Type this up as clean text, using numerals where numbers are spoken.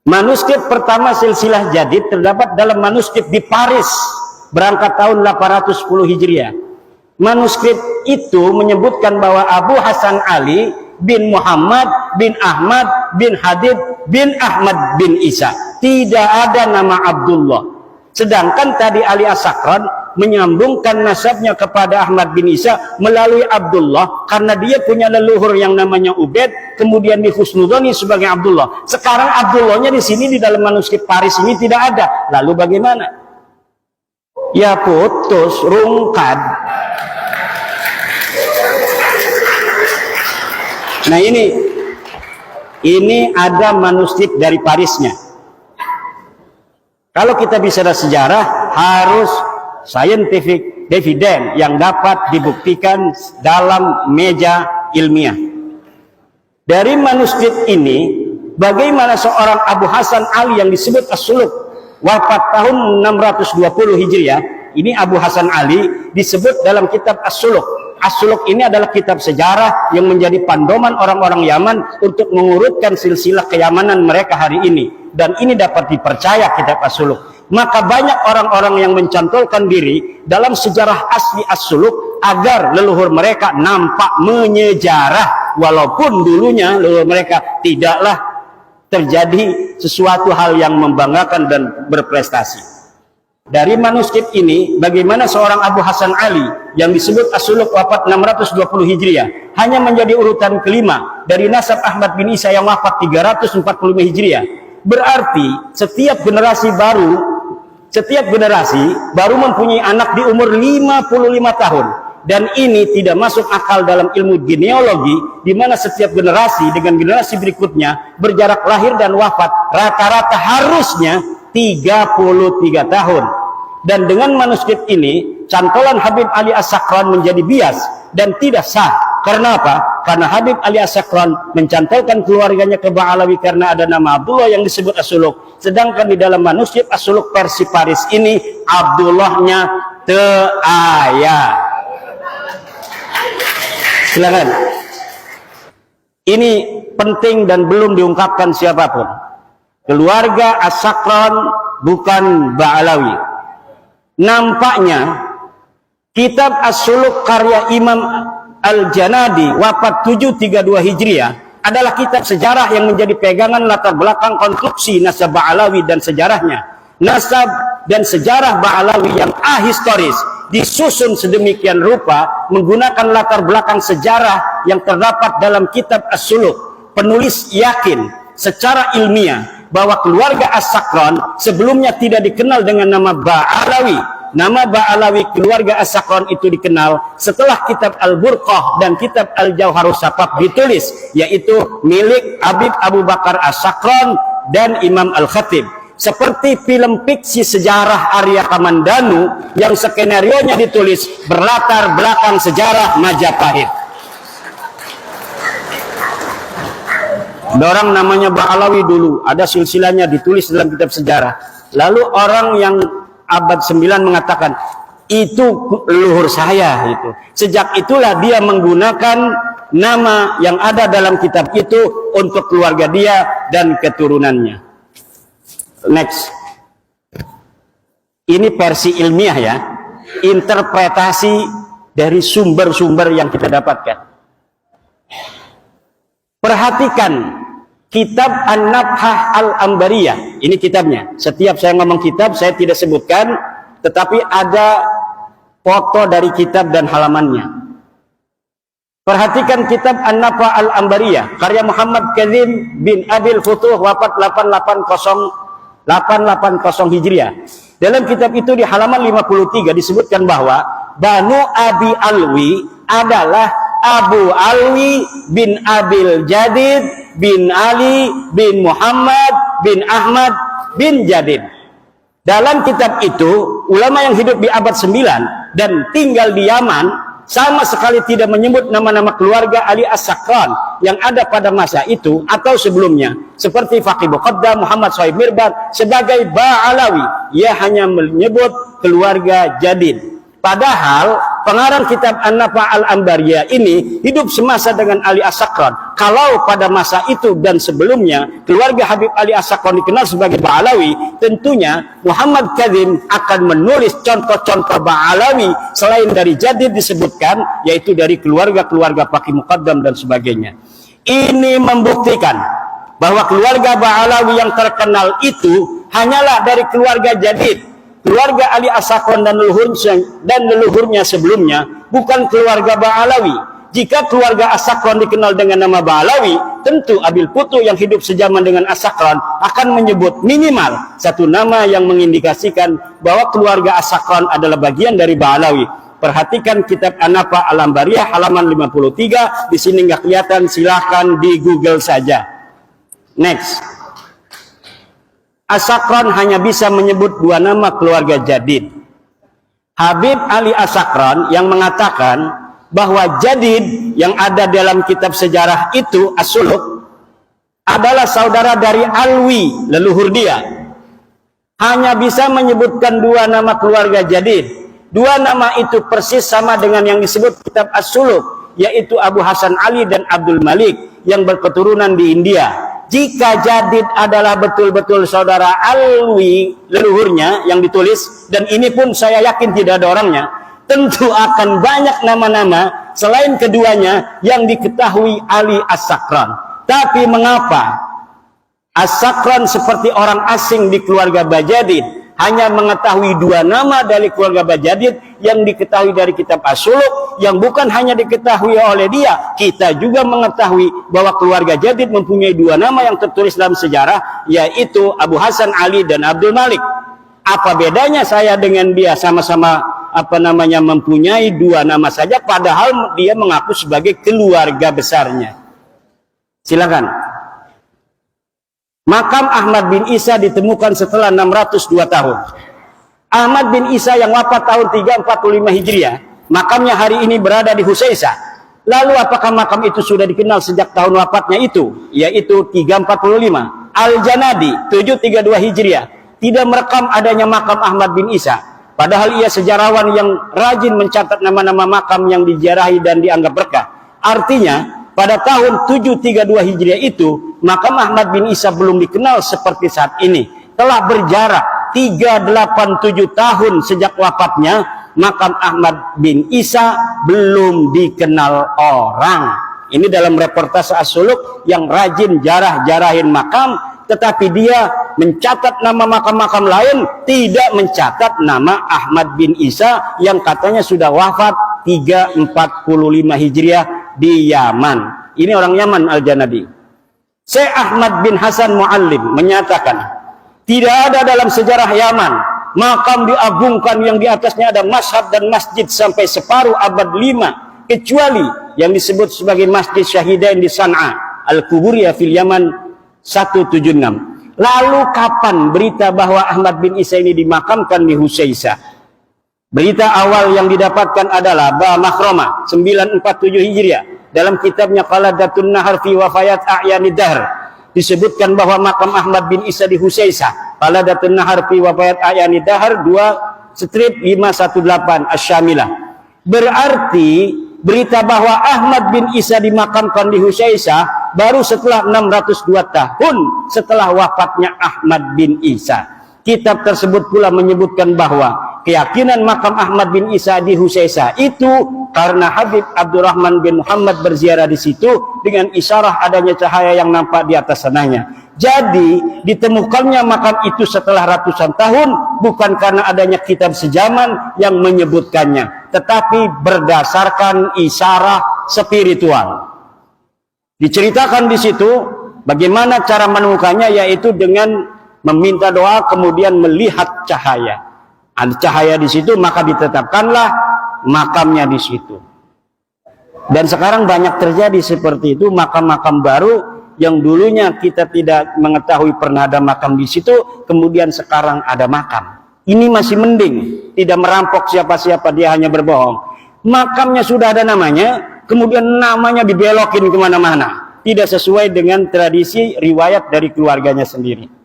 Manuskrip pertama silsilah Jadid terdapat dalam manuskrip di Paris berangkat tahun 810 Hijriah. Manuskrip itu menyebutkan bahwa Abu Hasan Ali bin Muhammad bin Ahmad bin Hadid bin Ahmad bin Isa. Tidak ada nama Abdullah. Sedangkan tadi Ali As-Sakran menyambungkan nasabnya kepada Ahmad bin Isa melalui Abdullah karena dia punya leluhur yang namanya Ubaid, kemudian dihusnudoni sebagai Abdullah. Sekarang Abdullahnya di sini di dalam manuskrip Paris ini tidak ada. Lalu bagaimana? Ya putus, rungkad. Nah ini ada manuskrip dari Parisnya. Kalau kita bicara sejarah harus scientific evidence yang dapat dibuktikan dalam meja ilmiah. Dari manuskrip ini, bagaimana seorang Abu Hasan Ali yang disebut As-Suluk wafat tahun 620 Hijriah. Ini Abu Hasan Ali disebut dalam kitab As-Suluk. As-Suluk ini adalah kitab sejarah yang menjadi pandoman orang-orang Yaman untuk mengurutkan silsilah keyamanan mereka hari ini. Dan ini dapat dipercaya kitab As-Suluk. Maka banyak orang-orang yang mencantolkan diri dalam sejarah asli As-Suluk agar leluhur mereka nampak menyejarah, walaupun dulunya leluhur mereka tidaklah terjadi sesuatu hal yang membanggakan dan berprestasi. Dari manuskrip ini, bagaimana seorang Abu Hasan Ali yang disebut As-Suluk wafat 620 Hijriah hanya menjadi urutan kelima dari nasab Ahmad bin Isa yang wafat 345 Hijriah. Berarti setiap generasi baru mempunyai anak di umur 55 tahun. Dan ini tidak masuk akal dalam ilmu genealogi, di mana setiap generasi dengan generasi berikutnya berjarak lahir dan wafat rata-rata harusnya 33 tahun. Dan dengan manuskrip ini, cantolan Habib Ali As-Sakran menjadi bias dan tidak sah. Karena apa? Karena Habib Ali As-Sakran mencantolkan keluarganya ke Ba'alawi karena ada nama Abdullah yang disebut As-Suluk. Sedangkan di dalam manuskrip As-Suluk versi Paris ini, Abdullahnya teaya. Silakan. Ini penting dan belum diungkapkan siapapun. Keluarga As-Sakran bukan Ba'alawi. Nampaknya kitab As-Suluk karya Imam Al-Janadi wafat 732 Hijriah adalah kitab sejarah yang menjadi pegangan latar belakang konstruksi nasab Ba'alawi dan sejarahnya. Nasab dan sejarah Ba'alawi yang ahistoris disusun sedemikian rupa menggunakan latar belakang sejarah yang terdapat dalam kitab As-Suluk. Penulis yakin secara ilmiah bahwa keluarga As-Sakran sebelumnya tidak dikenal dengan nama Ba'alawi. Nama Ba'alawi keluarga As-Sakran itu dikenal setelah kitab Al-Burqah dan kitab Al-Jauharus Safaf ditulis, yaitu milik Habib Abu Bakar As-Sakran dan Imam Al-Khatib. Seperti film fiksi sejarah Arya Kamandanu yang skenarionya ditulis berlatar belakang sejarah Majapahit. Ada orang namanya Ba'alawi dulu, ada silsilahnya ditulis dalam kitab sejarah. Lalu orang yang abad 9 mengatakan, itu leluhur saya itu. Sejak itulah dia menggunakan nama yang ada dalam kitab itu untuk keluarga dia dan keturunannya. Next. Ini versi ilmiah ya. Interpretasi dari sumber-sumber yang kita dapatkan. Perhatikan kitab An-Nabhah Al-Ambariyah. Ini kitabnya. Setiap saya ngomong kitab, saya tidak sebutkan, tetapi ada foto dari kitab dan halamannya. Perhatikan kitab An-Nabhah Al-Ambariyah, karya Muhammad Kazim bin Abil Futuh, wafat 880 Hijriah. Dalam kitab itu di halaman 53 disebutkan bahwa Banu Abi Alwi adalah Abu Alwi bin Abil Jadid bin Ali bin Muhammad bin Ahmad bin Jadid. Dalam kitab itu, ulama yang hidup di abad 9 dan tinggal di Yaman sama sekali tidak menyebut nama-nama keluarga Ali As-Sakran yang ada pada masa itu atau sebelumnya, seperti Faqih Muqaddam Muhammad Shahib Mirbad sebagai Ba'alawi. Ia hanya menyebut keluarga Jadid. Padahal pengarang kitab An-Nafa Al-Ambariyah ini hidup semasa dengan Ali As-Sakran. Kalau pada masa itu dan sebelumnya keluarga Habib Ali As-Sakran dikenal sebagai Ba'alawi, tentunya Muhammad Kadzim akan menulis contoh-contoh Ba'alawi selain dari Jadid disebutkan, yaitu dari keluarga-keluarga Faqih Muqaddam dan sebagainya. Ini membuktikan bahwa keluarga Ba'alawi yang terkenal itu hanyalah dari keluarga Jadid. Keluarga Ali As-Sakran dan leluhurnya sebelumnya bukan keluarga Ba'alawi. Jika keluarga As-Sakran dikenal dengan nama Ba'alawi, tentu Abil Futuh yang hidup sejaman dengan As-Sakran akan menyebut minimal satu nama yang mengindikasikan bahwa keluarga As-Sakran adalah bagian dari Ba'alawi. Perhatikan kitab An-Nafa Al-Ambariyah halaman 53. Di sini nggak kelihatan, silahkan di Google saja. Next. As-Sakran hanya bisa menyebut dua nama keluarga Jadid. Habib Ali As-Sakran yang mengatakan bahwa Jadid yang ada dalam kitab sejarah itu As-Suluk adalah saudara dari Alwi, leluhur dia. Hanya bisa menyebutkan dua nama keluarga Jadid. Dua nama itu persis sama dengan yang disebut kitab As-Suluk, yaitu Abu Hasan Ali dan Abdul Malik yang berketurunan di India. Jika Jadid adalah betul-betul saudara Alwi, leluhurnya yang ditulis, dan ini pun saya yakin tidak ada orangnya, tentu akan banyak nama-nama selain keduanya yang diketahui Ali As-Sakran. Tapi mengapa As-Sakran seperti orang asing di keluarga Bajadid hanya mengetahui dua nama dari keluarga Bajadid yang diketahui dari kitab As-Suluk, yang bukan hanya diketahui oleh dia, kita juga mengetahui bahwa keluarga Jadid mempunyai dua nama yang tertulis dalam sejarah, yaitu Abu Hasan Ali dan Abdul Malik. Apa bedanya saya dengan dia? Sama-sama mempunyai dua nama saja, padahal dia mengaku sebagai keluarga besarnya. Silakan. Makam Ahmad bin Isa ditemukan setelah 602 tahun. Ahmad bin Isa yang wafat tahun 345 Hijriah, makamnya hari ini berada di Husaisah. Lalu apakah makam itu sudah dikenal sejak tahun wafatnya itu, yaitu 345? Al-Janadi 732 Hijriah tidak merekam adanya makam Ahmad bin Isa, padahal ia sejarawan yang rajin mencatat nama-nama makam yang diziarahi dan dianggap berkah. Artinya pada tahun 732 Hijriah itu, makam Ahmad bin Isa belum dikenal seperti saat ini. Telah berjarak 387 tahun sejak wafatnya, makam Ahmad bin Isa belum dikenal orang. Ini dalam reportase As-Suluk yang rajin jarah-jarahin makam, tetapi dia mencatat nama makam-makam lain, tidak mencatat nama Ahmad bin Isa yang katanya sudah wafat 345 Hijriah di Yaman. Ini orang Yaman, Al-Janadi. Syekh Ahmad bin Hasan Muallim menyatakan, tidak ada dalam sejarah Yaman makam diagungkan yang di atasnya ada mashhad dan masjid sampai separuh abad 5, kecuali yang disebut sebagai Masjid Syahidain di San'a, Al-Kuburiyah fil Yaman 176. Lalu kapan berita bahwa Ahmad bin Isa ini dimakamkan di Husaisah? Berita awal yang didapatkan adalah Ba Makhrama 947 Hijriah. Dalam kitabnya Qaladatun Nahar fi Wafayat A'yanid Dahr disebutkan bahwa makam Ahmad bin Isa di Husaisah. Qaladatun Nahar fi Wafayat A'yanid Dahr 2/518 Asy-Syamilah. Berarti berita bahwa Ahmad bin Isa dimakamkan di Husaisah baru setelah 602 tahun setelah wafatnya Ahmad bin Isa. Kitab tersebut pula menyebutkan bahwa keyakinan makam Ahmad bin Isa di Husaisah itu karena Habib Abdurrahman bin Muhammad berziarah di situ dengan isyarah adanya cahaya yang nampak di atas sananya. Jadi ditemukannya makam itu setelah ratusan tahun bukan karena adanya kitab sejaman yang menyebutkannya, tetapi berdasarkan isyarah spiritual. Diceritakan di situ bagaimana cara menemukannya, yaitu dengan meminta doa kemudian melihat cahaya. Ada cahaya di situ maka ditetapkanlah makamnya di situ. Dan sekarang banyak terjadi seperti itu, makam-makam baru yang dulunya kita tidak mengetahui pernah ada makam di situ, kemudian sekarang ada makam. Ini masih mending, tidak merampok siapa-siapa, dia hanya berbohong. Makamnya sudah ada namanya, kemudian namanya dibelokin kemana-mana, tidak sesuai dengan tradisi riwayat dari keluarganya sendiri.